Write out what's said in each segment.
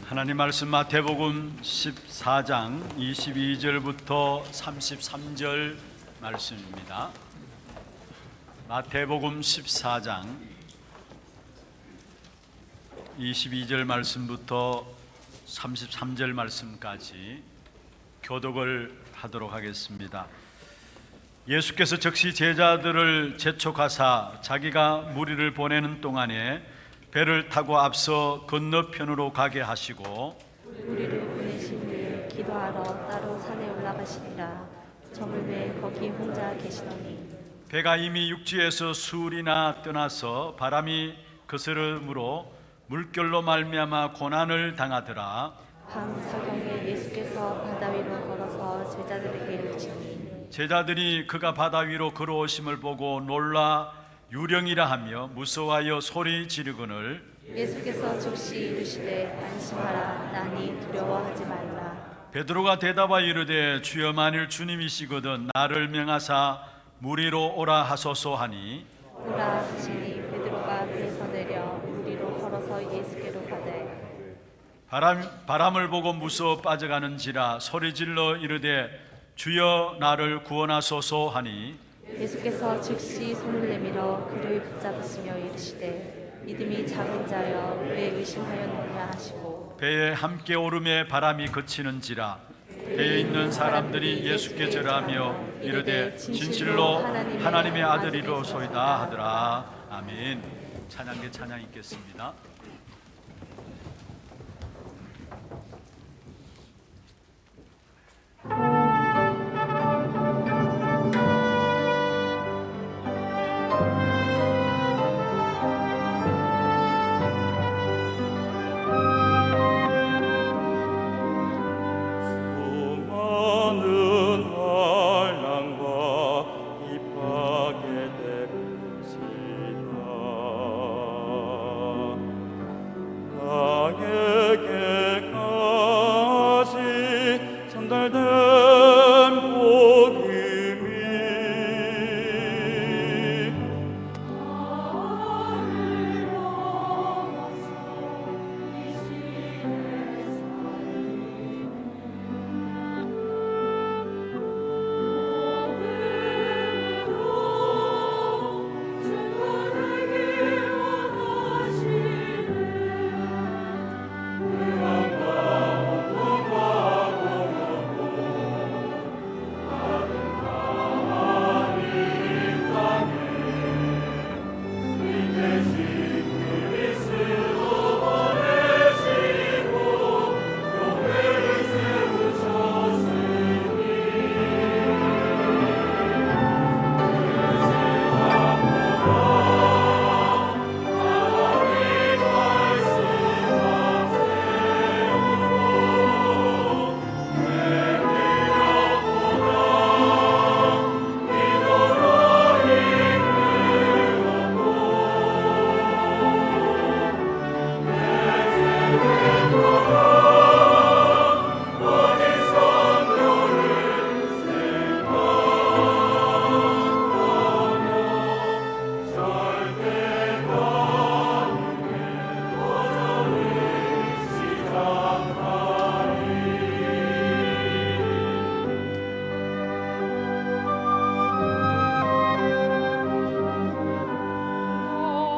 하나님 말씀 마태복음 14장 22절부터 33절 말씀입니다. 마태복음 14장 22절 말씀부터 33절 말씀까지 교독을 하도록 하겠습니다. 예수께서 즉시 제자들을 재촉하사 자기가 무리를 보내는 동안에 배를 타고 앞서 건너편으로 가게 하시고 우리를 보내신 후에 기도하러 따로 산에 올라가시니라. 저물매 거기 혼자 계시더니 배가 이미 육지에서 수울이나 떠나서 바람이 그스름으로 물결로 말미암아 고난을 당하더라. 밤 사경에 예수께서 바다 위로 걸어서 제자들에게 이르시니 제자들이 그가 바다 위로 걸어오심을 보고 놀라 유령이라 하며 무서워하여 소리 지르거늘 예수께서 즉시 이르시되 안심하라. 나니 두려워하지 말라. 베드로가 대답하여 이르되 주여 만일 주님이시거든 나를 명하사 무리로 오라 하소서 하니 오라 하시니 베드로가 배에서 내려 무리로 걸어서 예수께로 가되 바람을 보고 무서워 빠져가는지라 소리질러 이르되 주여 나를 구원하소서 하니 예수께서 즉시 손을 내밀어 그를 붙잡으시며 이르시되 믿음이 작은 자여 왜 의심하였느냐 하시고 배에 함께 오름에 바람이 그치는지라 배에 있는 사람들이 예수께 절하며 이르되 진실로 하나님의 아들이로소이다 하더라. 아멘. 찬양계 찬양 있겠습니다.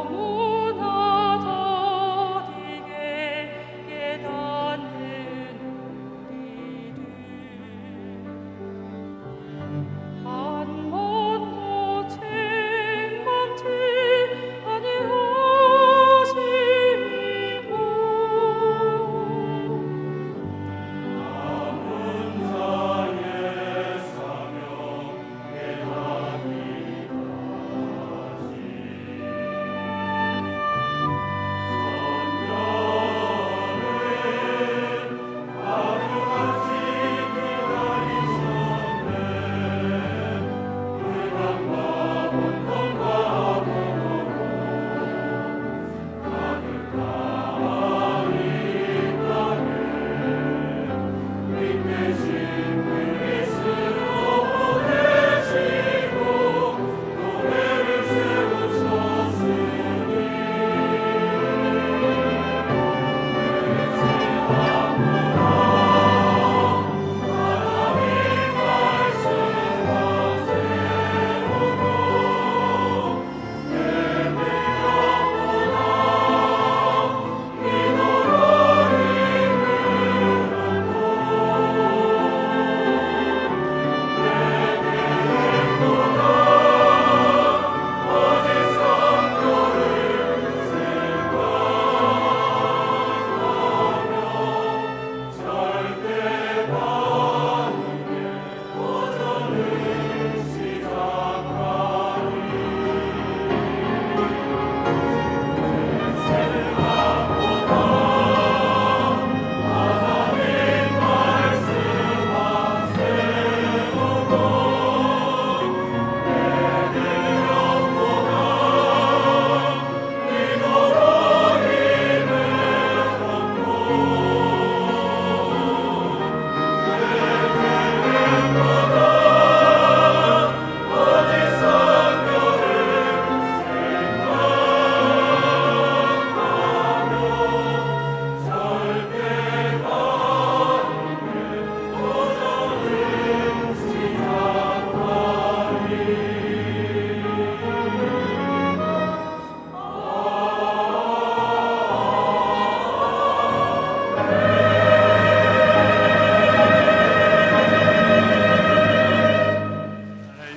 너무나 더디게 깨달아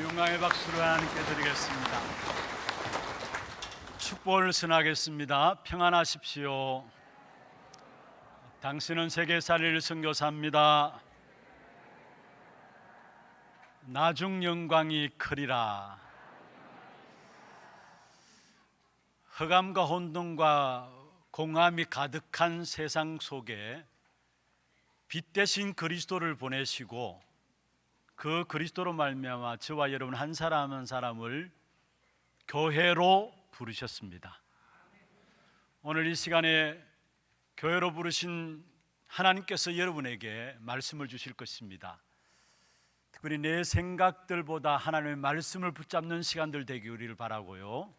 영광의 박수를 하나님께 드리겠습니다. 축복을 선하겠습니다. 평안하십시오. 당신은 세계살이를 선교사입니다. 나중 영광이 크리라. 흑암과 혼돈과 공함이 가득한 세상 속에 빛 대신 그리스도를 보내시고 그 그리스도로 말미암아 저와 여러분 한 사람 한 사람을 교회로 부르셨습니다. 오늘 이 시간에 교회로 부르신 하나님께서 여러분에게 말씀을 주실 것입니다. 특별히 내 생각들보다 하나님의 말씀을 붙잡는 시간들 되기를 바라고요.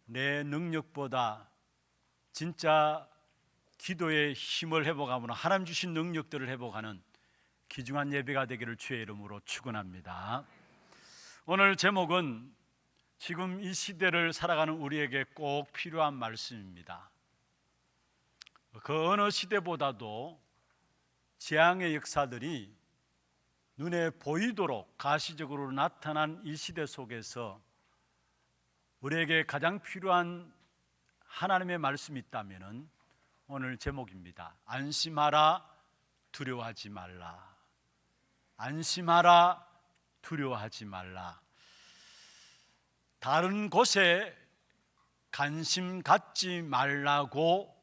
내 능력보다 진짜 기도의 힘을 회복하므로 하나님 주신 능력들을 회복하는 귀중한 예배가 되기를 주의 이름으로 축원합니다. 오늘 제목은 지금 이 시대를 살아가는 우리에게 꼭 필요한 말씀입니다. 그 어느 시대보다도 재앙의 역사들이 눈에 보이도록 가시적으로 나타난 이 시대 속에서 우리에게 가장 필요한 하나님의 말씀이 있다면 오늘 제목입니다. 안심하라, 두려워하지 말라. 안심하라, 두려워하지 말라. 다른 곳에 관심 갖지 말라고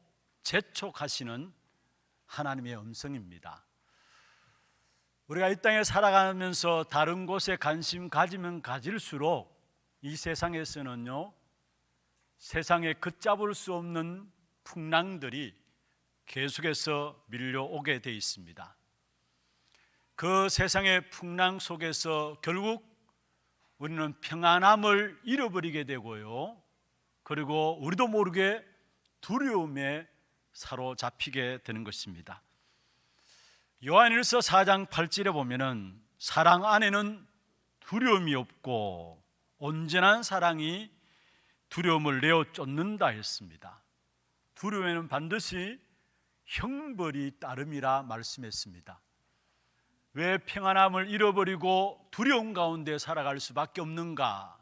재촉하시는 하나님의 음성입니다. 우리가 이 땅에 살아가면서 다른 곳에 관심 가지면 가질수록 이 세상에서는요, 세상에 걷잡을 수 없는 풍랑들이 계속해서 밀려오게 돼 있습니다. 그 세상의 풍랑 속에서 결국 우리는 평안함을 잃어버리게 되고요, 그리고 우리도 모르게 두려움에 사로잡히게 되는 것입니다. 요한일서 4장 8절에 보면은 사랑 안에는 두려움이 없고 온전한 사랑이 두려움을 내어 쫓는다 했습니다. 두려움에는 반드시 형벌이 따름이라 말씀했습니다. 왜 평안함을 잃어버리고 두려움 가운데 살아갈 수밖에 없는가?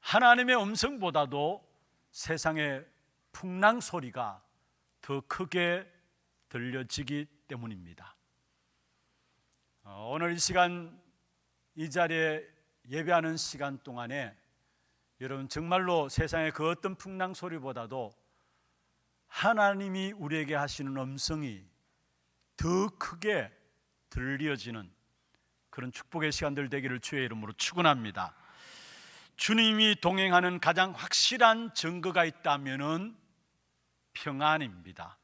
하나님의 음성보다도 세상의 풍랑 소리가 더 크게 들려지기 때문입니다. 오늘 이 시간 이 자리에 예배하는 시간 동안에 여러분 정말로 세상의 그 어떤 풍랑 소리보다도 하나님이 우리에게 하시는 음성이 더 크게 들려지는 그런 축복의 시간들 되기를 주의 이름으로 축원합니다. 주님이 동행하는 가장 확실한 증거가 있다면은 평안입니다.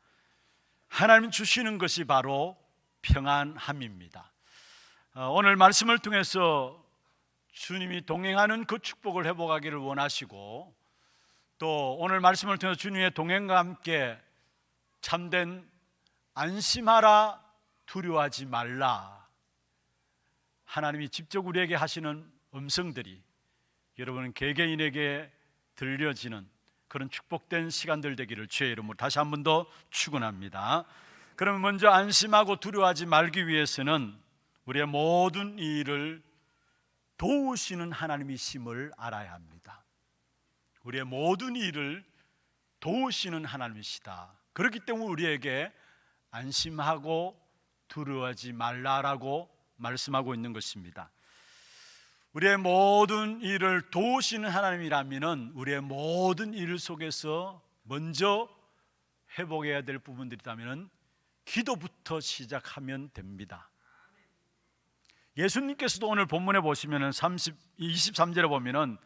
하나님 주시는 것이 바로 평안함입니다. 오늘 말씀을 통해서 주님이 동행하는 그 축복을 회복하기를 원하시고, 또 오늘 말씀을 통해서 주님의 동행과 함께 참된 안심하라, 두려워하지 말라, 하나님이 직접 우리에게 하시는 음성들이 여러분 개개인에게 들려지는 그런 축복된 시간들 되기를 주의 이름으로 다시 한 번 더 축원합니다. 그러면 먼저 안심하고 두려워하지 말기 위해서는 우리의 모든 일을 도우시는 하나님이심을 알아야 합니다. 우리의 모든 일을 도우시는 하나님이시다. 그렇기 때문에 우리에게 안심하고 두려워하지 말라라고 말씀하고 있는 것입니다. 우리의 모든 일을 도우시는 하나님이라면 우리의 모든 일 속에서 먼저 회복해야 될 부분들이 있다면 기도부터 시작하면 됩니다. 예수님께서도 오늘 본문에 보시면 23절에 보면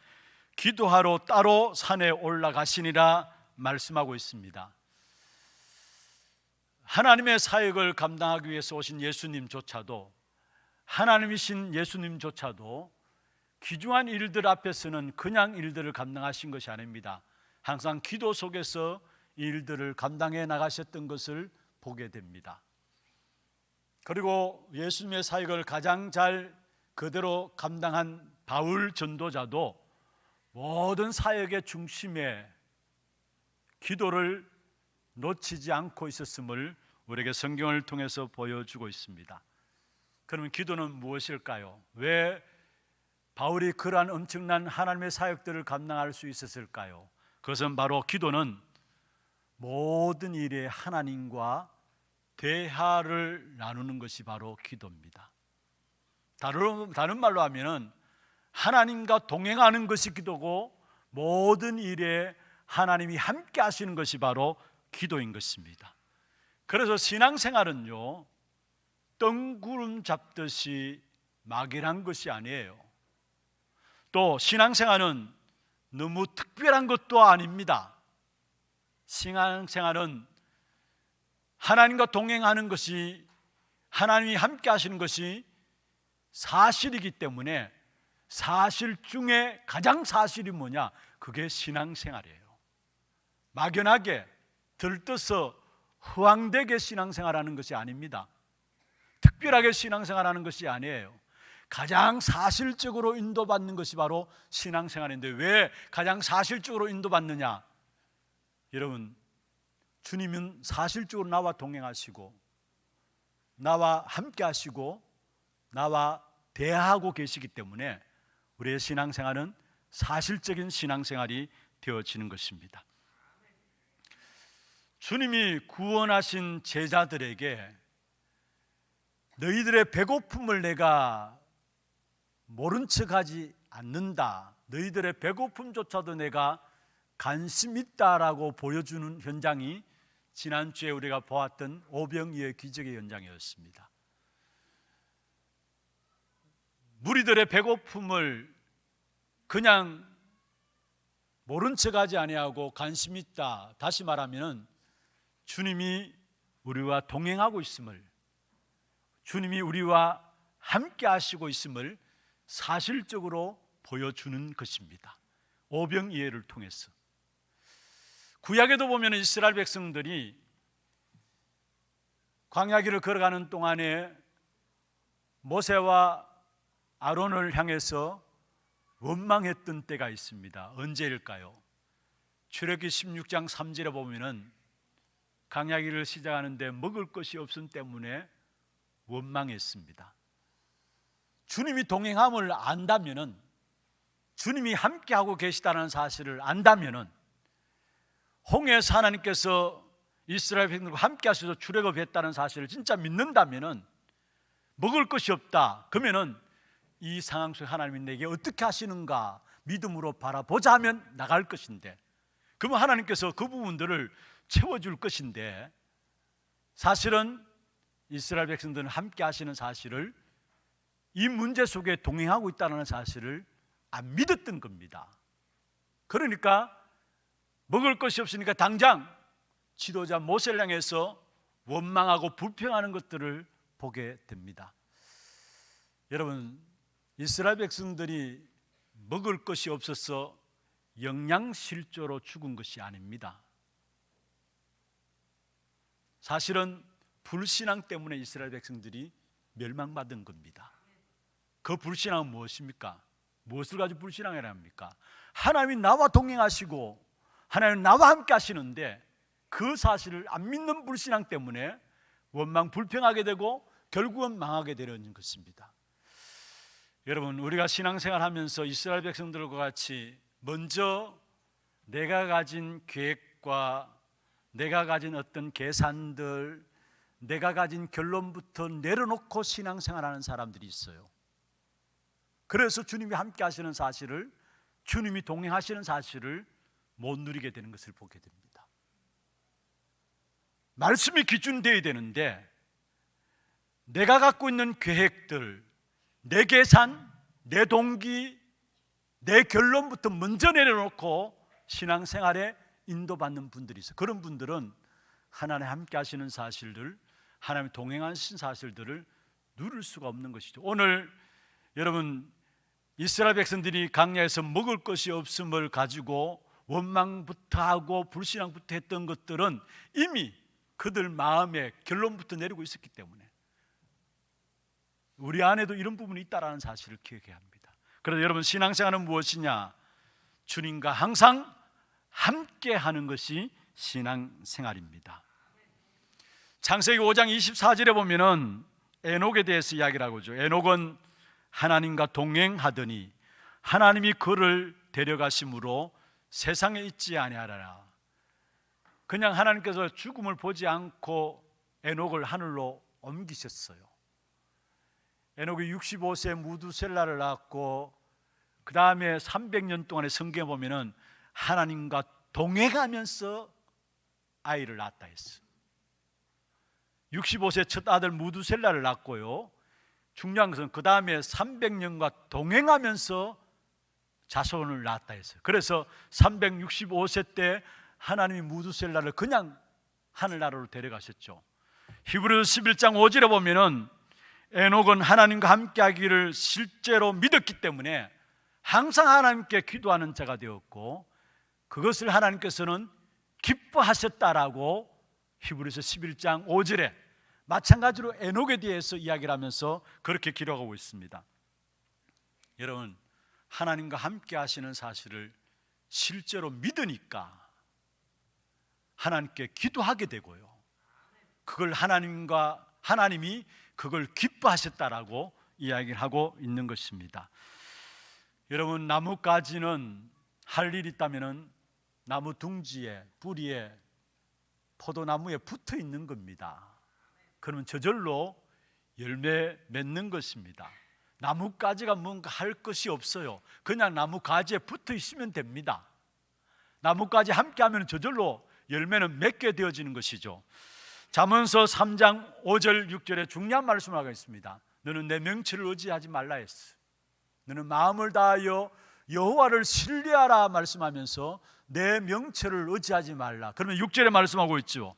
기도하러 따로 산에 올라가시니라 말씀하고 있습니다. 하나님의 사역을 감당하기 위해서 오신 예수님조차도, 하나님이신 예수님조차도 귀중한 일들 앞에서는 그냥 일들을 감당하신 것이 아닙니다. 항상 기도 속에서 일들을 감당해 나가셨던 것을 보게 됩니다. 그리고 예수님의 사역을 가장 잘 그대로 감당한 바울 전도자도 모든 사역의 중심에 기도를 놓치지 않고 있었음을 우리에게 성경을 통해서 보여주고 있습니다. 그러면 기도는 무엇일까요? 왜 바울이 그러한 엄청난 하나님의 사역들을 감당할 수 있었을까요? 그것은 바로 기도는 모든 일에 하나님과 대화를 나누는 것이 바로 기도입니다. 다른 말로 하면은 하나님과 동행하는 것이 기도고 모든 일에 하나님이 함께 하시는 것이 바로 기도인 것입니다. 그래서 신앙생활은요, 뜬구름 잡듯이 막연한 것이 아니에요. 또 신앙생활은 너무 특별한 것도 아닙니다. 신앙생활은 하나님과 동행하는 것이, 하나님이 함께 하시는 것이 사실이기 때문에 사실 중에 가장 사실이 뭐냐? 그게 신앙생활이에요. 막연하게 들떠서 허황되게 신앙생활하는 것이 아닙니다. 특별하게 신앙생활하는 것이 아니에요. 가장 사실적으로 인도받는 것이 바로 신앙생활인데, 왜 가장 사실적으로 인도받느냐? 여러분, 주님은 사실적으로 나와 동행하시고 나와 함께 하시고 나와 대화하고 계시기 때문에 우리의 신앙생활은 사실적인 신앙생활이 되어지는 것입니다. 주님이 구원하신 제자들에게 너희들의 배고픔을 내가 모른 척하지 않는다, 너희들의 배고픔조차도 내가 관심 있다라고 보여주는 현장이 지난주에 우리가 보았던 오병이의 기적의 현장이었습니다. 무리들의 배고픔을 그냥 모른 척하지 아니하고 관심 있다, 다시 말하면 주님이 우리와 동행하고 있음을, 주님이 우리와 함께 하시고 있음을 사실적으로 보여주는 것입니다. 오병이어를 통해서. 구약에도 보면 이스라엘 백성들이 광야길을 걸어가는 동안에 모세와 아론을 향해서 원망했던 때가 있습니다. 언제일까요? 출애굽기 16장 3절에 보면은 광야길을 시작하는데 먹을 것이 없음 때문에 원망했습니다. 주님이 동행함을 안다면은, 주님이 함께하고 계시다는 사실을 안다면은, 홍해에서 하나님께서 이스라엘 백성들과 함께 하셔서 출애굽했다는 사실을 진짜 믿는다면은, 먹을 것이 없다 그러면은 이 상황 속에 하나님이 내게 어떻게 하시는가 믿음으로 바라보자 하면 나갈 것인데, 그러면 하나님께서 그 부분들을 채워줄 것인데, 사실은 이스라엘 백성들은 함께 하시는 사실을, 이 문제 속에 동행하고 있다는 사실을 안 믿었던 겁니다. 그러니까 먹을 것이 없으니까 당장 지도자 모세를 향해서 원망하고 불평하는 것들을 보게 됩니다. 여러분, 이스라엘 백성들이 먹을 것이 없어서 영양실조로 죽은 것이 아닙니다. 사실은 불신앙 때문에 이스라엘 백성들이 멸망받은 겁니다. 그 불신앙은 무엇입니까? 무엇을 가지고 불신앙이라 합니까? 하나님이 나와 동행하시고 하나님 나와 함께 하시는데 그 사실을 안 믿는 불신앙 때문에 원망 불평하게 되고 결국은 망하게 되는 것입니다. 여러분, 우리가 신앙생활 하면서 이스라엘 백성들과 같이 먼저 내가 가진 계획과 내가 가진 어떤 계산들, 내가 가진 결론부터 내려놓고 신앙생활하는 사람들이 있어요. 그래서 주님이 함께 하시는 사실을, 주님이 동행하시는 사실을 못 누리게 되는 것을 보게 됩니다. 말씀이 기준되어야 되는데 내가 갖고 있는 계획들, 내 계산, 내 동기, 내 결론부터 먼저 내려놓고 신앙생활에 인도받는 분들이 있어요. 그런 분들은 하나님 함께 하시는 사실들, 하나님 동행하신 사실들을 누릴 수가 없는 것이죠. 오늘 여러분, 이스라엘 백성들이 광야에서 먹을 것이 없음을 가지고 원망부터 하고 불신앙부터 했던 것들은 이미 그들 마음에 결론부터 내리고 있었기 때문에 우리 안에도 이런 부분이 있다는 사실을 기억해야 합니다. 그래서 여러분, 신앙생활은 무엇이냐? 주님과 항상 함께 하는 것이 신앙생활입니다. 창세기 5장 24절에 보면은 에녹에 대해서 이야기를 하고죠. 에녹은 하나님과 동행하더니 하나님이 그를 데려가심으로 세상에 있지 아니하라. 그냥 하나님께서 죽음을 보지 않고 에녹을 하늘로 옮기셨어요. 에녹이 65세 무두셀라를 낳았고 그 다음에 300년 동안의 성경에 보면은 하나님과 동행하면서 아이를 낳았다 했어요. 65세 첫 아들 무두셀라를 낳았고요. 중요한 것은 그 다음에 300년과 동행하면서 자손을 낳았다 했어요. 그래서 365세 때 하나님이 무두셀라를 그냥 하늘나라로 데려가셨죠. 히브리서 11장 5절에 보면은 에녹은 하나님과 함께 하기를 실제로 믿었기 때문에 항상 하나님께 기도하는 자가 되었고 그것을 하나님께서는 기뻐하셨다라고 히브리서 11장 5절에 마찬가지로 에녹에 대해서 이야기를 하면서 그렇게 기록하고 있습니다. 여러분, 하나님과 함께 하시는 사실을 실제로 믿으니까 하나님께 기도하게 되고요, 그걸 하나님이 그걸 기뻐하셨다라고 이야기를 하고 있는 것입니다. 여러분, 나뭇가지는 할 일이 있다면은 나무 둥지에, 뿌리에, 포도나무에 붙어 있는 겁니다. 그러면 저절로 열매 맺는 것입니다. 나뭇가지가 뭔가 할 것이 없어요. 그냥 나뭇가지에 붙어 있으면 됩니다. 나뭇가지 함께 하면 저절로 열매는 맺게 되어지는 것이죠. 잠언서 3장 5절 6절에 중요한 말씀을 하고 있습니다. 너는 내 명철을 의지하지 말라 했어. 너는 마음을 다하여 여호와를 신뢰하라 말씀하면서 내 명철을 의지하지 말라. 그러면 6절에 말씀하고 있죠.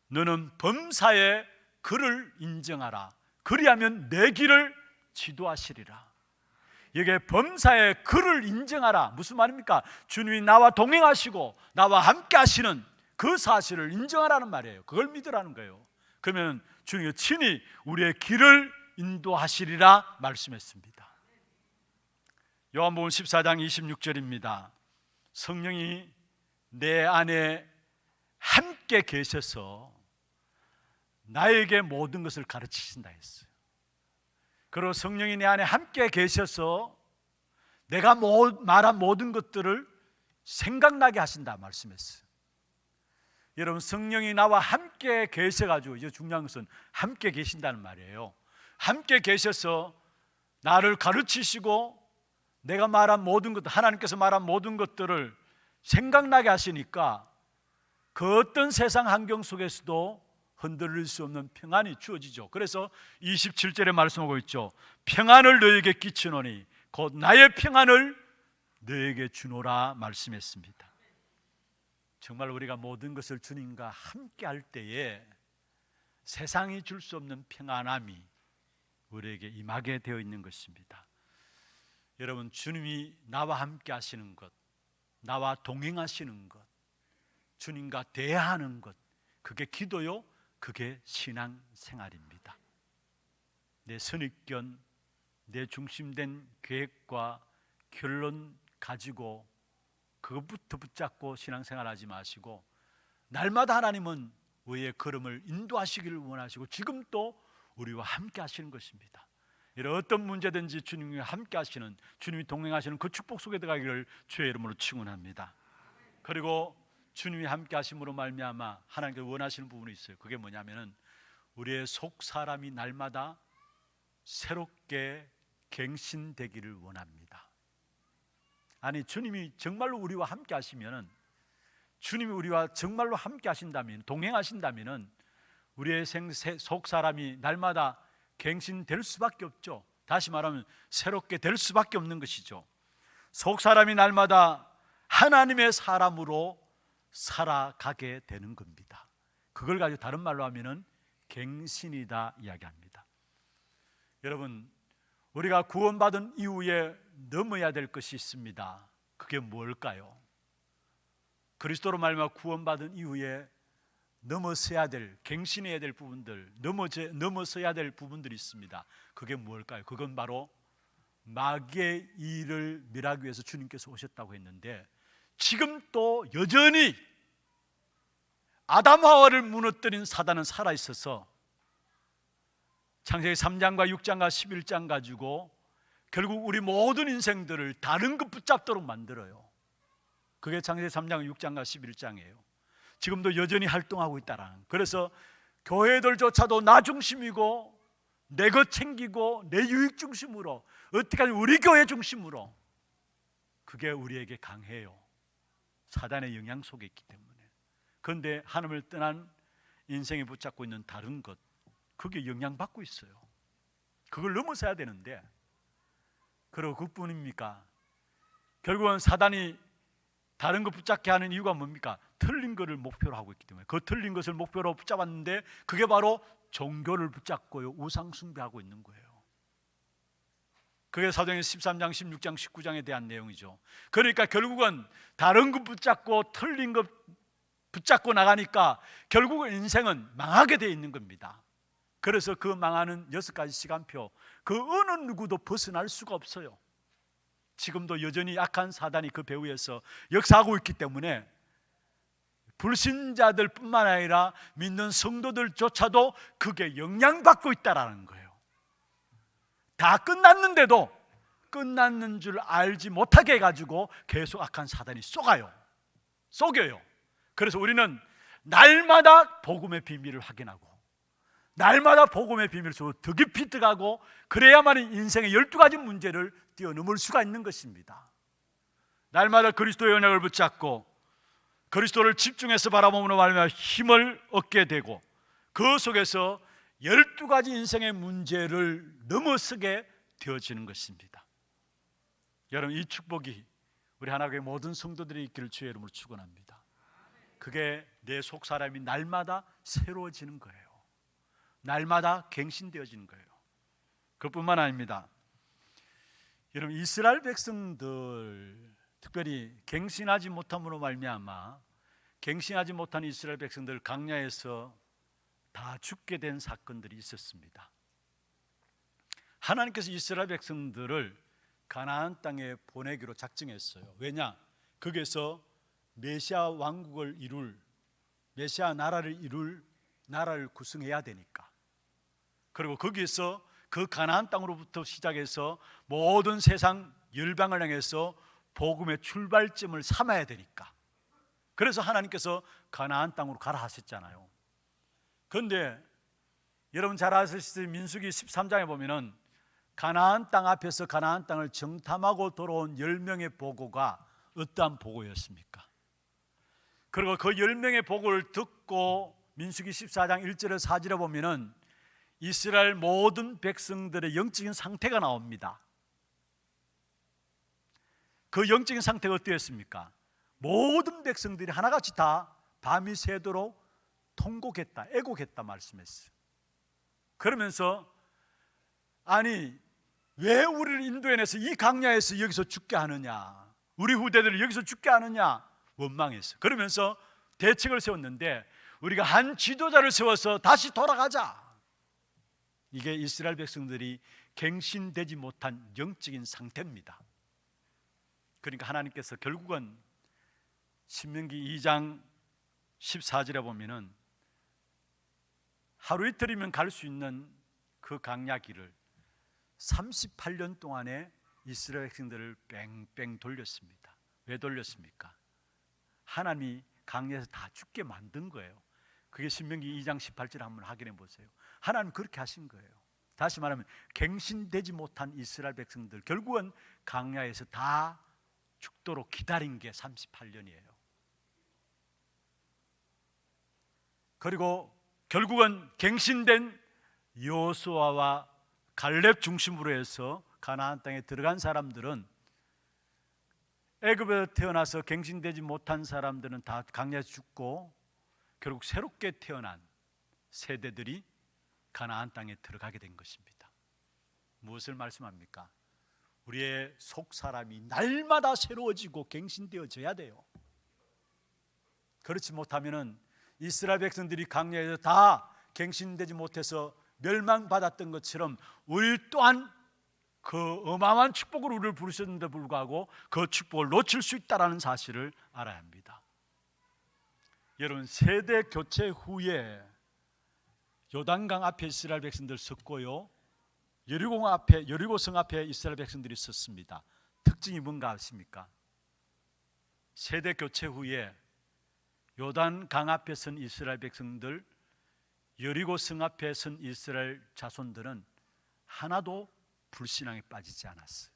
너는 범사에 그를 인정하라. 그리하면 내 길을 지도하시리라. 여기에 범사에 그를 인정하라. 무슨 말입니까? 주님이 나와 동행하시고 나와 함께 하시는 그 사실을 인정하라는 말이에요. 그걸 믿으라는 거예요. 그러면 주님이 친히 우리의 길을 인도하시리라 말씀했습니다. 요한복음 14장 26절입니다. 성령이 내 안에 함께 계셔서 나에게 모든 것을 가르치신다 했어요. 그리고 성령이 내 안에 함께 계셔서 내가 말한 모든 것들을 생각나게 하신다 말씀했어요. 여러분, 성령이 나와 함께 계셔가지고 이제 중요한 것은 함께 계신다는 말이에요. 함께 계셔서 나를 가르치시고 내가 말한 모든 것들, 하나님께서 말한 모든 것들을 생각나게 하시니까 그 어떤 세상 환경 속에서도 흔들릴 수 없는 평안이 주어지죠. 그래서 27절에 말씀하고 있죠. 평안을 너에게 끼치노니 곧 나의 평안을 너에게 주노라 말씀했습니다. 정말 우리가 모든 것을 주님과 함께 할 때에 세상이 줄 수 없는 평안함이 우리에게 임하게 되어 있는 것입니다. 여러분, 주님이 나와 함께 하시는 것, 나와 동행하시는 것, 주님과 대화하는 것, 그게 기도요, 그게 신앙생활입니다. 내 선입견, 내 중심된 계획과 결론 가지고 그것부터 붙잡고 신앙생활하지 마시고 날마다 하나님은 우리의 걸음을 인도하시기를 원하시고 지금 또 우리와 함께 하시는 것입니다. 이런 어떤 문제든지 주님이 함께 하시는, 주님이 동행하시는 그 축복 속에 들어가기를 주의 이름으로 축원합니다. 그리고 주님이 함께 하심으로 말미암아 하나님께서 원하시는 부분이 있어요. 그게 뭐냐면은 우리의 속 사람이 날마다 새롭게 갱신되기를 원합니다. 아니, 주님이 정말로 우리와 함께 하시면은, 주님이 우리와 정말로 함께 하신다면, 동행하신다면은 우리의 속 사람이 날마다 갱신될 수밖에 없죠. 다시 말하면 새롭게 될 수밖에 없는 것이죠. 속 사람이 날마다 하나님의 사람으로 살아가게 되는 겁니다. 그걸 가지고 다른 말로 하면은 갱신이다 이야기합니다. 여러분, 우리가 구원받은 이후에 넘어야 될 것이 있습니다. 그게 뭘까요? 그리스도로 말미암아 구원받은 이후에 넘어서야 될, 갱신해야 될 부분들, 넘어서야 될 부분들이 있습니다. 그게 뭘까요? 그건 바로 마귀의 일을 멸하기 위해서 주님께서 오셨다고 했는데 지금 또 여전히 아담 하와를 무너뜨린 사단은 살아있어서 창세기 3장과 6장과 11장 가지고 결국 우리 모든 인생들을 다른 것 붙잡도록 만들어요. 그게 창세기 3장, 6장과 11장이에요. 지금도 여전히 활동하고 있다라는. 그래서 교회들조차도 나 중심이고 내 것 챙기고 내 유익 중심으로, 어떻게 하면 우리 교회 중심으로, 그게 우리에게 강해요. 사단의 영향 속에 있기 때문에. 그런데 하나님을 떠난 인생에 붙잡고 있는 다른 것, 그게 영향받고 있어요. 그걸 넘어서야 되는데, 그리고 그뿐입니까? 결국은 사단이 다른 것 붙잡게 하는 이유가 뭡니까? 틀린 것을 목표로 하고 있기 때문에. 그 틀린 것을 목표로 붙잡았는데 그게 바로 종교를 붙잡고요, 우상 숭배하고 있는 거예요. 그게 사도행전 13장, 16장, 19장에 대한 내용이죠. 그러니까 결국은 다른 것 붙잡고 틀린 것 붙잡고 나가니까 결국은 인생은 망하게 돼 있는 겁니다. 그래서 그 망하는 6가지 시간표, 그 어느 누구도 벗어날 수가 없어요. 지금도 여전히 악한 사단이 그 배후에서 역사하고 있기 때문에 불신자들 뿐만 아니라 믿는 성도들조차도 그게 영향받고 있다는 거예요. 다 끝났는데도 끝났는 줄 알지 못하게 해가지고 계속 악한 사단이 속여요. 그래서 우리는 날마다 복음의 비밀을 확인하고, 날마다 복음의 비밀을 더 깊이 들어가고, 그래야만 인생의 12가지 문제를 뛰어넘을 수가 있는 것입니다. 날마다 그리스도의 언약을 붙잡고 그리스도를 집중해서 바라보므로 말하며 힘을 얻게 되고, 그 속에서 12가지 인생의 문제를 넘어서게 되어지는 것입니다. 여러분, 이 축복이 우리 하나교회 모든 성도들이 있기를 주의 이름으로 축원합니다. 그게 내 속 사람이 날마다 새로워지는 거예요. 날마다 갱신되어지는 거예요. 그뿐만 아닙니다. 여러분, 이스라엘 백성들, 특별히 갱신하지 못함으로 말미암아 갱신하지 못한 이스라엘 백성들, 광야에서 다 죽게 된 사건들이 있었습니다. 하나님께서 이스라엘 백성들을 가나안 땅에 보내기로 작정했어요. 왜냐? 거기에서 메시아 왕국을 이룰, 메시아 나라를 이룰 나라를 구성해야 되니까. 그리고 거기에서 그 가나안 땅으로부터 시작해서 모든 세상 열방을 향해서 복음의 출발점을 삼아야 되니까. 그래서 하나님께서 가나안 땅으로 가라 하셨잖아요. 그런데 여러분 잘 아시듯이 민수기 13장에 보면은 가나안 땅 앞에서 가나안 땅을 정탐하고 돌아온 10명의 보고가 어떠한 보고였습니까? 그리고 그 10명의 보고를 듣고 민수기 14장 1절에서 4절에 보면은 이스라엘 모든 백성들의 영적인 상태가 나옵니다. 그 영적인 상태가 어떠했습니까? 모든 백성들이 하나같이 다 밤이 새도록 통곡했다, 애곡했다 말씀했어요. 그러면서 아니 왜 우리를 인도해내서 이 광야에서 여기서 죽게 하느냐, 우리 후대들을 여기서 죽게 하느냐 원망했어요. 그러면서 대책을 세웠는데 우리가 한 지도자를 세워서 다시 돌아가자. 이게 이스라엘 백성들이 갱신되지 못한 영적인 상태입니다. 그러니까 하나님께서 결국은 신명기 2장 14절에 보면은 하루 이틀이면 갈 수 있는 그 광야 길을 38년 동안에 이스라엘 백성들을 뺑뺑 돌렸습니다. 왜 돌렸습니까? 하나님이 광야에서 다 죽게 만든 거예요. 그게 신명기 2장 18절 한번 확인해 보세요. 하나님 그렇게 하신 거예요. 다시 말하면 갱신되지 못한 이스라엘 백성들 결국은 광야에서 다 죽도록 기다린 게 38년이에요. 그리고 결국은 갱신된 여호수아와 갈렙 중심으로 해서 가나안 땅에 들어간 사람들은, 애굽에서 태어나서 갱신되지 못한 사람들은 다 광야에서 죽고 결국 새롭게 태어난 세대들이 가나안 땅에 들어가게 된 것입니다. 무엇을 말씀합니까? 우리의 속 사람이 날마다 새로워지고 갱신되어져야 돼요. 그렇지 못하면은 이스라엘 백성들이 광야에서 다 갱신되지 못해서 멸망받았던 것처럼 우리 또한 그 어마어마한 축복으로 우리를 부르셨는데 불구하고 그 축복을 놓칠 수 있다는 사실을 알아야 합니다. 여러분, 세대 교체 후에 요단강 앞에 이스라엘 백성들 섰고요, 여리고성 앞에 이스라엘 백성들이 섰습니다. 특징이 뭔가 아십니까? 세대 교체 후에 요단강 앞에 선 이스라엘 백성들, 여리고성 앞에 선 이스라엘 자손들은 하나도 불신앙에 빠지지 않았어요.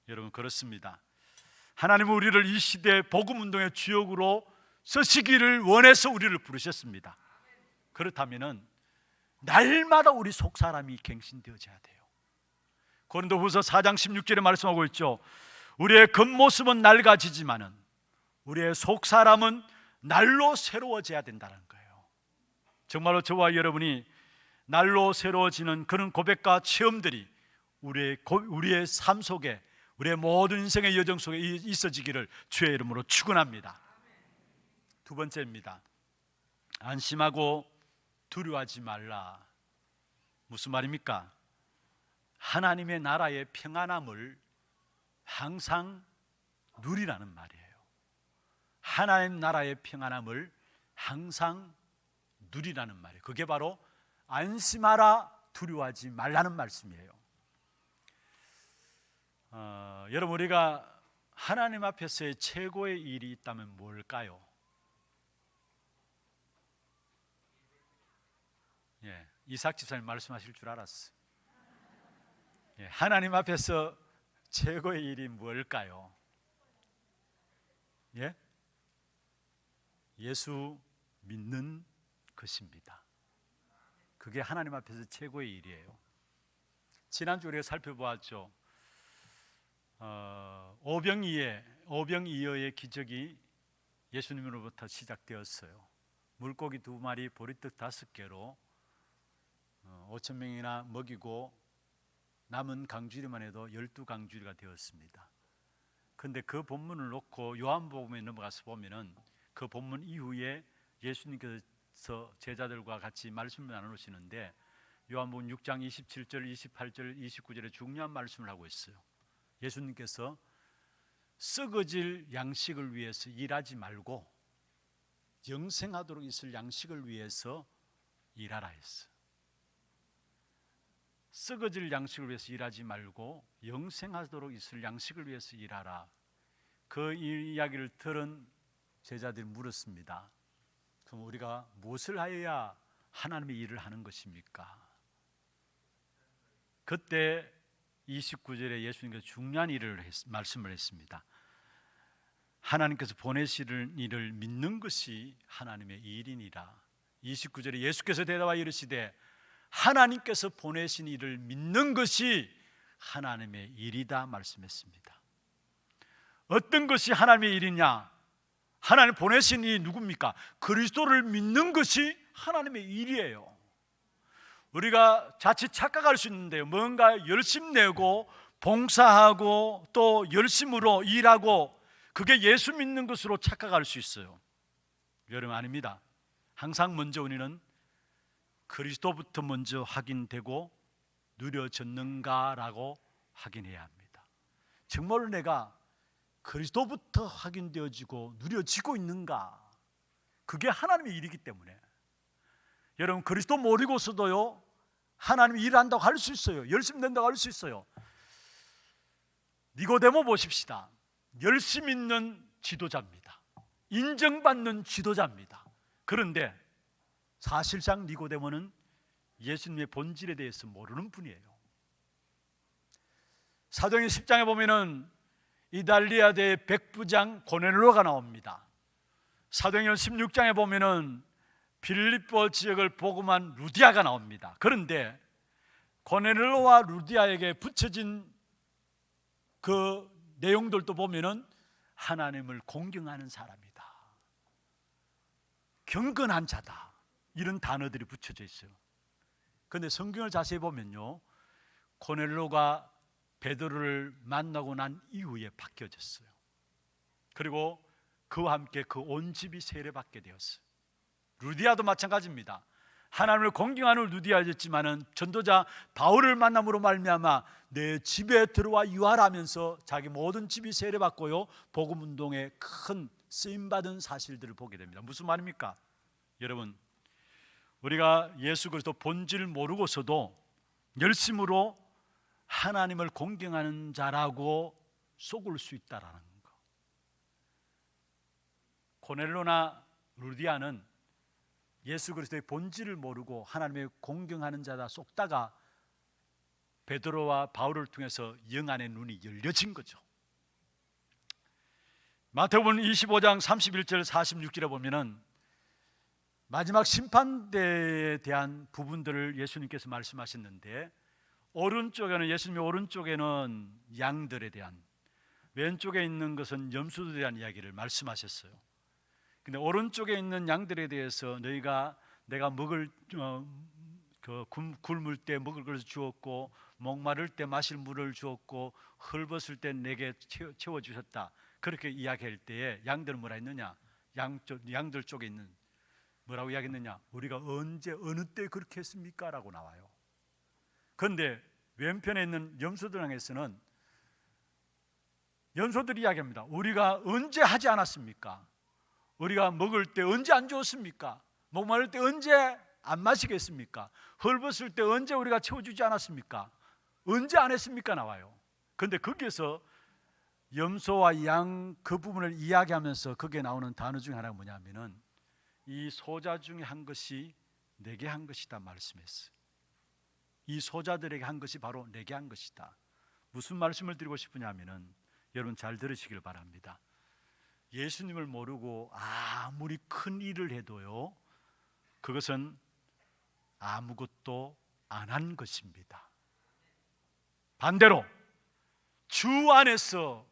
여러분, 그렇습니다. 하나님은 우리를 이 시대 복음 운동의 주역으로 쓰시기를 원해서 우리를 부르셨습니다. 그렇다면은 날마다 우리 속 사람이 갱신되어져야 돼요. 고린도후서 4장 16절에 말씀하고 있죠. 우리의 겉모습은 낡아지지만은 우리의 속 사람은 날로 새로워져야 된다는 거예요. 정말로 저와 여러분이 날로 새로워지는 그런 고백과 체험들이 우리의 삶 속에, 우리의 모든 인생의 여정 속에 있어지기를 주의 이름으로 축원합니다. 두 번째입니다. 안심하고 두려워하지 말라. 무슨 말입니까? 하나님의 나라의 평안함을 항상 누리라는 말이에요. 하나님 나라의 평안함을 항상 누리라는 말이에요. 그게 바로 안심하라, 두려워하지 말라는 말씀이에요. 여러분, 우리가 하나님 앞에서의 최고의 일이 있다면 뭘까요? 이삭 집사님 말씀하실 줄 알았어. 하나님 앞에서 최고의 일이 뭘까요? 예수 믿는 것입니다. 그게 하나님 앞에서 최고의 일이에요. 지난주 우리가 살펴보았죠. 오병이어의 기적이 예수님으로부터 시작되었어요. 물고기 2마리, 보리떡 5개로 5,000명이나 먹이고 남은 강주리만 해도 12강주리가 되었습니다. 그런데 그 본문을 놓고 요한복음에 넘어가서 보면은 그 본문 이후에 예수님께서 제자들과 같이 말씀을 나누시는데 요한복음 6장 27절, 28절, 29절에 중요한 말씀을 하고 있어요. 예수님께서 썩어질 양식을 위해서 일하지 말고 영생하도록 있을 양식을 위해서 일하라 했어요. 썩어질 양식을 위해서 일하지 말고 영생하도록 있을 양식을 위해서 일하라. 그 이야기를 들은 제자들이 물었습니다. 그럼 우리가 무엇을 하여야 하나님의 일을 하는 것입니까? 그때 29절에 예수님께서 중요한 말씀을 했습니다. 하나님께서 보내시는 일을 믿는 것이 하나님의 일이니라. 29절에 예수께서 대답하여 이르시되 하나님께서 보내신 일을 믿는 것이 하나님의 일이다 말씀했습니다. 어떤 것이 하나님의 일이냐? 하나님 보내신 일이 누굽니까? 그리스도를 믿는 것이 하나님의 일이에요. 우리가 자칫 착각할 수 있는데요, 뭔가 열심 내고 봉사하고 또 열심으로 일하고 그게 예수 믿는 것으로 착각할 수 있어요. 여러분, 아닙니다. 항상 먼저 우리는 그리스도부터 먼저 확인되고 누려졌는가라고 확인해야 합니다. 정말로 내가 그리스도부터 확인되어지고 누려지고 있는가? 그게 하나님의 일이기 때문에 여러분, 그리스도 모르고서도요 하나님이 일한다고 할 수 있어요. 열심히 된다고 할 수 있어요. 니고데모 보십시다. 열심히 있는 지도자입니다. 인정받는 지도자입니다. 그런데 사실상 니고데모는 예수님의 본질에 대해서 모르는 분이에요. 사도행전 10장에 보면은 이달리아대의 백부장 고넬로가 나옵니다. 사도행전 16장에 보면은 빌립보 지역을 복음한 루디아가 나옵니다. 그런데 고넬로와 루디아에게 붙여진 그 내용들도 보면은 하나님을 공경하는 사람이다, 경건한 자다, 이런 단어들이 붙여져 있어요. 그런데 성경을 자세히 보면요, 고넬로가 베드로를 만나고 난 이후에 바뀌어졌어요. 그리고 그와 함께 그 온 집이 세례받게 되었어요. 루디아도 마찬가지입니다. 하나님을 공경하는 루디아였지만은 전도자 바울을 만남으로 말미암아 내 집에 들어와 유하라면서 자기 모든 집이 세례받고요 복음 운동에 큰 쓰임받은 사실들을 보게 됩니다. 무슨 말입니까? 여러분, 우리가 예수 그리스도 본질을 모르고서도 열심으로 하나님을 공경하는 자라고 속을 수 있다라는 거. 고넬로나 루디아는 예수 그리스도의 본질을 모르고 하나님의 공경하는 자다 속다가 베드로와 바울을 통해서 영안의 눈이 열려진 거죠. 마태복음 25장 31절 46절에 보면은 마지막 심판대에 대한 부분들을 예수님께서 말씀하셨는데, 오른쪽에는, 예수님의 오른쪽에는 양들에 대한, 왼쪽에 있는 것은 염소들에 대한 이야기를 말씀하셨어요. 근데 오른쪽에 있는 양들에 대해서 내가 먹을 굶을 때 먹을 것을 주었고, 목마를 때 마실 물을 주었고, 헐벗을 때 내게 채워 주셨다. 그렇게 이야기할 때에 양들은 뭐라 했느냐? 양들 쪽에 있는 뭐라고 이야기했느냐? 우리가 언제 어느 때 그렇게 했습니까? 라고 나와요. 그런데 왼편에 있는 염소들 향해서는 염소들이 이야기합니다. 우리가 언제 하지 않았습니까? 우리가 먹을 때 언제 안 주었습니까? 목마를 때 언제 안 마시겠습니까? 헐벗을 때 언제 우리가 채워주지 않았습니까? 언제 안 했습니까? 나와요. 그런데 거기에서 염소와 양 그 부분을 이야기하면서 거기에 나오는 단어 중에 하나가 뭐냐면은 이 소자 중에 한 것이 내게 한 것이다 말씀했어요. 이 소자들에게 한 것이 바로 내게 한 것이다. 무슨 말씀을 드리고 싶으냐면은 여러분 잘 들으시길 바랍니다. 예수님을 모르고 아무리 큰 일을 해도요, 그것은 아무것도 안 한 것입니다. 반대로 주 안에서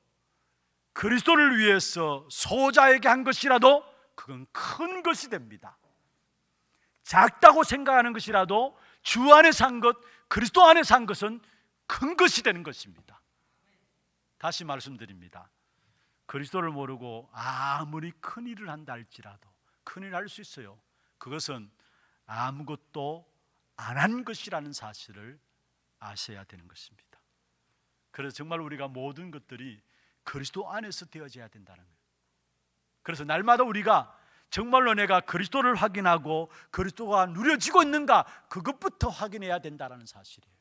그리스도를 위해서 소자에게 한 것이라도 그건 큰 것이 됩니다. 작다고 생각하는 것이라도 주 안에서 한 것, 그리스도 안에서 한 것은 큰 것이 되는 것입니다. 다시 말씀드립니다. 그리스도를 모르고 아무리 큰 일을 한다 할지라도, 큰 일을 할 수 있어요. 그것은 아무것도 안 한 것이라는 사실을 아셔야 되는 것입니다. 그래서 정말 우리가 모든 것들이 그리스도 안에서 되어져야 된다는 거예요. 그래서 날마다 우리가 정말로 내가 그리스도를 확인하고 그리스도가 누려지고 있는가, 그것부터 확인해야 된다는 사실이에요.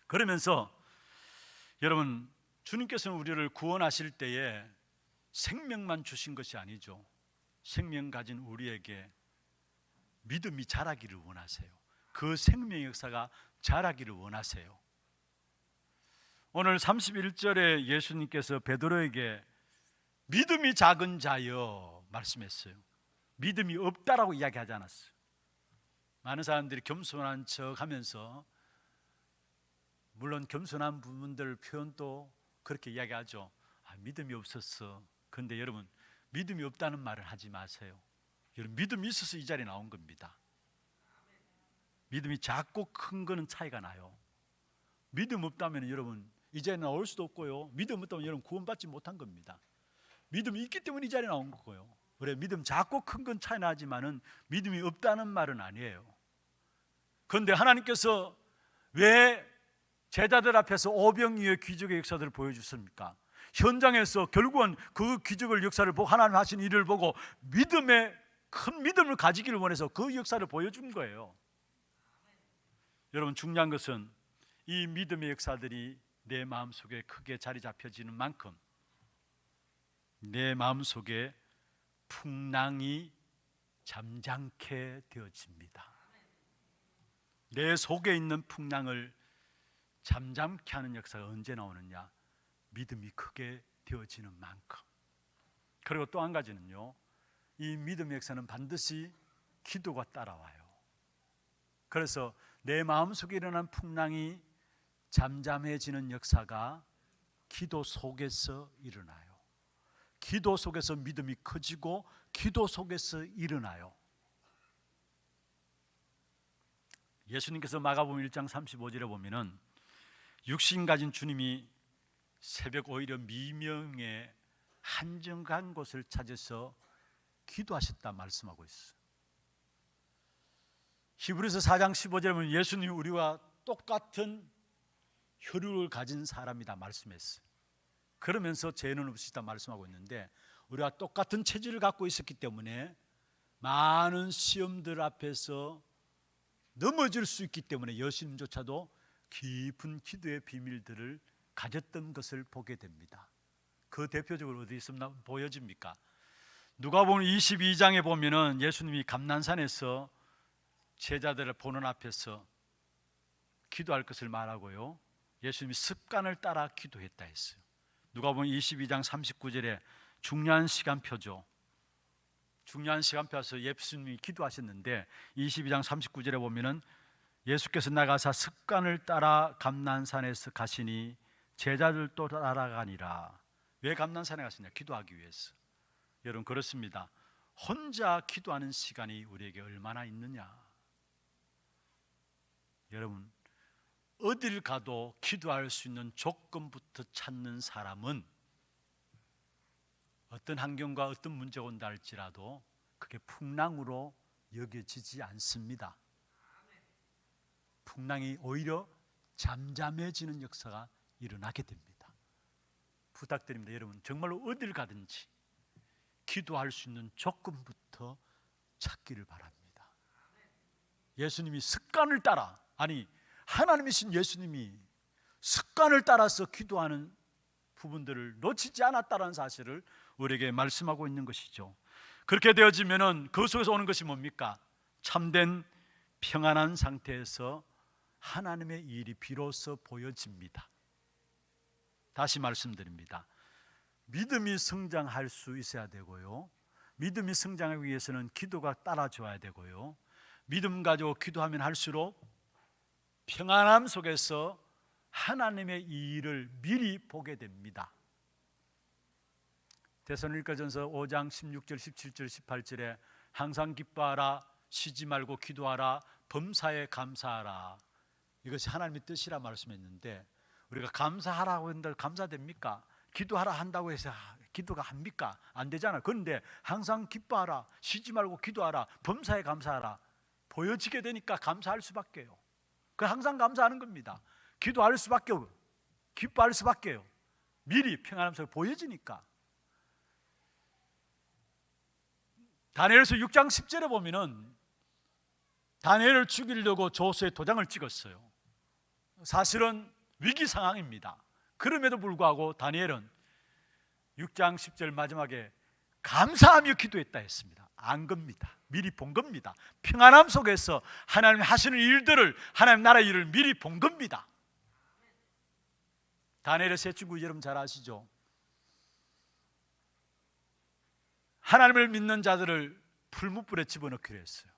그러면서 여러분, 주님께서는 우리를 구원하실 때에 생명만 주신 것이 아니죠. 생명 가진 우리에게 믿음이 자라기를 원하세요. 그 생명의 역사가 자라기를 원하세요. 오늘 31절에 예수님께서 베드로에게 믿음이 작은 자여 말씀했어요. 믿음이 없다라고 이야기하지 않았어요. 많은 사람들이 겸손한 척 하면서, 물론 겸손한 부분들 표현도 그렇게 이야기하죠. 믿음이 없었어. 그런데 여러분, 믿음이 없다는 말을 하지 마세요. 여러분, 믿음이 있어서 이 자리에 나온 겁니다. 믿음이 작고 큰 거는 차이가 나요. 믿음 없다면 여러분 이 자리에 나올 수도 없고요, 믿음 없다면 여러분 구원받지 못한 겁니다. 믿음이 있기 때문에 이 자리에 나온 거고요. 그래, 믿음 작고 큰 건 차이 나지만은 믿음이 없다는 말은 아니에요. 그런데 하나님께서 왜 제자들 앞에서 오병이어의 기적의 역사들을 보여주십니까? 현장에서 결국은 그 기적을, 역사를 보고 하나님 하신 일을 보고 큰 믿음을 가지기를 원해서 그 역사를 보여준 거예요. 여러분, 중요한 것은 이 믿음의 역사들이 내 마음속에 크게 자리 잡혀지는 만큼 내 마음속에 풍랑이 잠잠케 되어집니다. 내 속에 있는 풍랑을 잠잠케 하는 역사가 언제 나오느냐? 믿음이 크게 되어지는 만큼. 그리고 또 한 가지는요, 이 믿음의 역사는 반드시 기도가 따라와요. 그래서 내 마음속에 일어난 풍랑이 잠잠해지는 역사가 기도 속에서 일어나요. 기도 속에서 믿음이 커지고 기도 속에서 일어나요. 예수님께서 마가복음 1장 35절에 보면은 육신 가진 주님이 새벽 오히려 미명에 한정한 곳을 찾아서 기도하셨다 말씀하고 있어요. 히브리서 4장 15절에 보면 예수님이 우리와 똑같은 혈육을 가진 사람이다 말씀했어요. 그러면서 죄는 없으시다 말씀하고 있는데, 우리가 똑같은 체질을 갖고 있었기 때문에 많은 시험들 앞에서 넘어질 수 있기 때문에 예수님조차도 깊은 기도의 비밀들을 가졌던 것을 보게 됩니다. 그 대표적으로 어디 있으면 보여집니까? 누가복음 22장에 보면은 예수님이 감난산에서 제자들을 보는 앞에서 기도할 것을 말하고요, 예수님이 습관을 따라 기도했다 했어요. 누가복음 22장 39절에 중요한 시간표죠. 중요한 시간표에서 예수님이 기도하셨는데 22장 39절에 보면은 예수께서 나가사 습관을 따라 감난산에서 가시니 제자들도 따라가니라. 왜 감난산에 가시냐? 기도하기 위해서. 여러분, 그렇습니다. 혼자 기도하는 시간이 우리에게 얼마나 있느냐? 여러분, 어딜 가도 기도할 수 있는 조건부터 찾는 사람은 어떤 환경과 어떤 문제가 온다 할지라도 그게 풍랑으로 여겨지지 않습니다. 풍랑이 오히려 잠잠해지는 역사가 일어나게 됩니다. 부탁드립니다. 여러분, 정말로 어딜 가든지 기도할 수 있는 조건부터 찾기를 바랍니다. 예수님이 습관을 따라, 아니 하나님이신 예수님이 습관을 따라서 기도하는 부분들을 놓치지 않았다는 사실을 우리에게 말씀하고 있는 것이죠. 그렇게 되어지면은 그 속에서 오는 것이 뭡니까? 참된 평안한 상태에서 하나님의 일이 비로소 보여집니다. 다시 말씀드립니다. 믿음이 성장할 수 있어야 되고요, 믿음이 성장하기 위해서는 기도가 따라줘야 되고요, 믿음 가지고 기도하면 할수록 평안함 속에서 하나님의 일을 미리 보게 됩니다. 데살로니가전서 5장 16절, 17절, 18절에 항상 기뻐하라, 쉬지 말고 기도하라, 범사에 감사하라. 이것이 하나님의 뜻이라 말씀했는데, 우리가 감사하라고 했는데 감사됩니까? 기도하라 한다고 해서 기도가 합니까? 안 되잖아요. 그런데 항상 기뻐하라, 쉬지 말고 기도하라, 범사에 감사하라 보여지게 되니까 감사할 수밖에요. 그 항상 감사하는 겁니다. 기도할 수밖에요. 기뻐할 수밖에요. 미리 평안함 속에 보여지니까. 다니엘서 6장 10절에 보면은 다니엘을 죽이려고 조수에 도장을 찍었어요. 사실은 위기 상황입니다. 그럼에도 불구하고 다니엘은 6장 10절 마지막에 감사하며 기도했다 했습니다. 안 겁니다. 미리 본 겁니다. 평안함 속에서 하나님이 하시는 일들을, 하나님 나라의 일을 미리 본 겁니다. 다니엘의 세 친구 여러분 잘 아시죠? 하나님을 믿는 자들을 풀무불에 집어넣기로 했어요.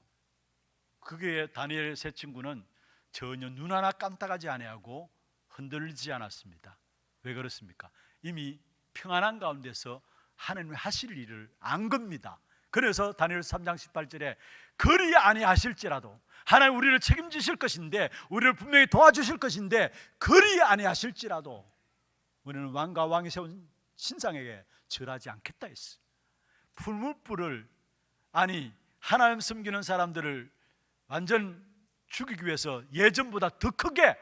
그게 다니엘의 세 친구는 전혀 눈 하나 깜짝하지 아니하고 흔들리지 않았습니다. 왜 그렇습니까? 이미 평안한 가운데서 하나님이 하실 일을 안 겁니다. 그래서 다니엘 3장 18절에 그리 아니하실지라도, 하나님 우리를 책임지실 것인데, 우리를 분명히 도와주실 것인데 그리 아니하실지라도 우리는 왕과 왕이 세운 신상에게 절하지 않겠다 했어요. 풀무불을, 아니 하나님 섬기는 사람들을 완전 죽이기 위해서 예전보다 더 크게,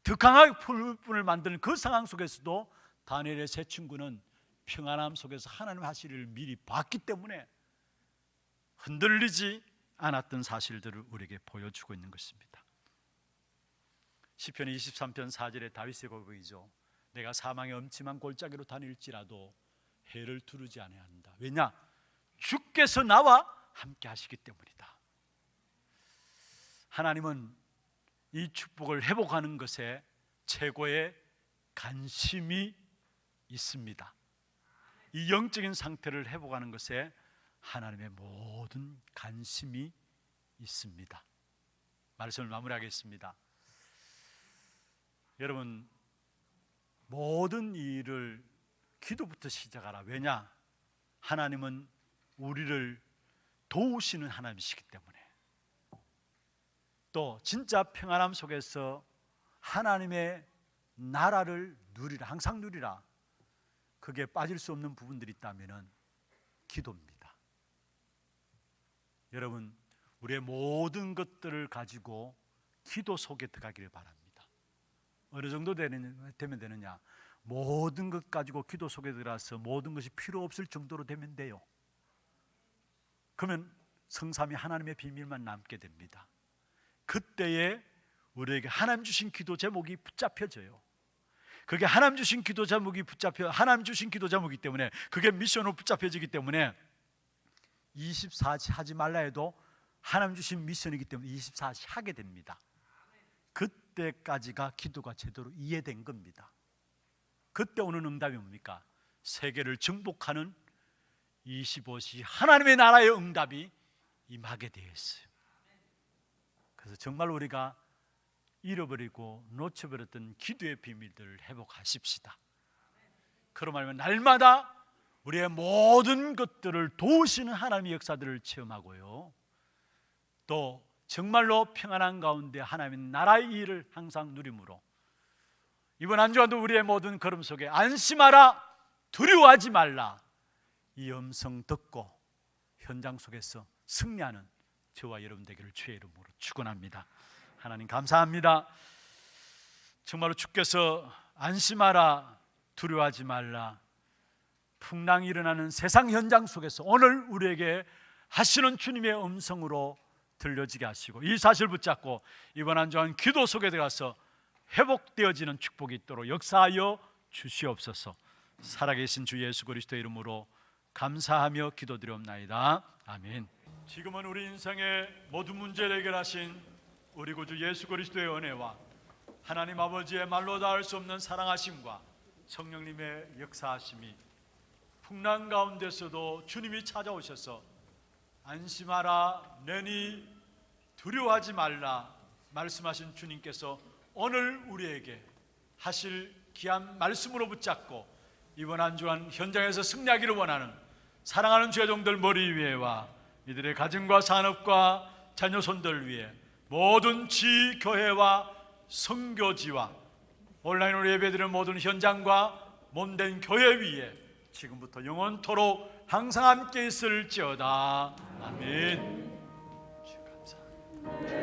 더 강하게 풀무불을 만드는 그 상황 속에서도 다니엘의 세 친구는 평안함 속에서 하나님 하실 일을 미리 봤기 때문에 흔들리지 않았던 사실들을 우리에게 보여주고 있는 것입니다. 시편 23편 4절에 다윗의 고백이죠. 내가 사망의 엄침한 골짜기로 다닐지라도 해를 두르지 아니한다. 왜냐? 주께서 나와 함께 하시기 때문이다. 하나님은 이 축복을 회복하는 것에 최고의 관심이 있습니다. 이 영적인 상태를 회복하는 것에 하나님의 모든 관심이 있습니다. 말씀을 마무리하겠습니다. 여러분, 모든 일을 기도부터 시작하라. 왜냐? 하나님은 우리를 도우시는 하나님이시기 때문에, 또 진짜 평안함 속에서 하나님의 나라를 누리라, 항상 누리라. 그게 빠질 수 없는 부분들이 있다면 기도입니다. 여러분, 우리의 모든 것들을 가지고 기도 속에 들어가기를 바랍니다. 어느 정도 되면 되느냐? 모든 것 가지고 기도 속에 들어가서 모든 것이 필요 없을 정도로 되면 돼요. 그러면 성삼위 하나님의 비밀만 남게 됩니다. 그때에 우리에게 하나님 주신 기도 제목이 붙잡혀져요. 그게 하나님 주신 기도 제목이 하나님 주신 기도 제목이기 때문에, 그게 미션으로 붙잡혀지기 때문에 24시 하지 말라 해도 하나님 주신 미션이기 때문에 24시 하게 됩니다. 그때까지가 기도가 제대로 이해된 겁니다. 그때 오는 응답이 뭡니까? 세계를 정복하는 25시 하나님의 나라의 응답이 임하게 되어 있어요. 그래서 정말 우리가 잃어버리고 놓쳐버렸던 기도의 비밀들을 회복하십시다. 그런 말이면 날마다 우리의 모든 것들을 도우시는 하나님의 역사들을 체험하고요, 또 정말로 평안한 가운데 하나님의 나라의 일을 항상 누림으로 이번 한 주간도 우리의 모든 걸음 속에 안심하라, 두려워하지 말라, 이 음성 듣고 현장 속에서 승리하는 저와 여러분 되기를 주의 이름으로 축원합니다. 하나님 감사합니다. 정말로 주께서 안심하라, 두려워하지 말라, 풍랑이 일어나는 세상 현장 속에서 오늘 우리에게 하시는 주님의 음성으로 들려지게 하시고, 이 사실 붙잡고 이번 한 주간 기도 속에 들어가서 회복되어지는 축복이 있도록 역사하여 주시옵소서. 살아계신 주 예수 그리스도의 이름으로 감사하며 기도드리옵나이다. 아멘. 지금은 우리 인생의 모든 문제를 해결하신 우리 구주 예수 그리스도의 은혜와 하나님 아버지의 말로 닿을 수 없는 사랑하심과 성령님의 역사하심이 풍랑 가운데서도 주님이 찾아오셔서 안심하라, 너니 두려워하지 말라 말씀하신 주님께서 오늘 우리에게 하실 귀한 말씀으로 붙잡고 이번 한 주간 현장에서 승리하기를 원하는 사랑하는 죄종들 머리 위에와 이들의 가정과 산업과 자녀 손들 위에 모든 지교회와 선교지와 온라인으로 예배드리는 모든 현장과 몸된 교회 위에 지금부터 영원토록 항상 함께 있을지어다. 아멘. 주여 감사합니다.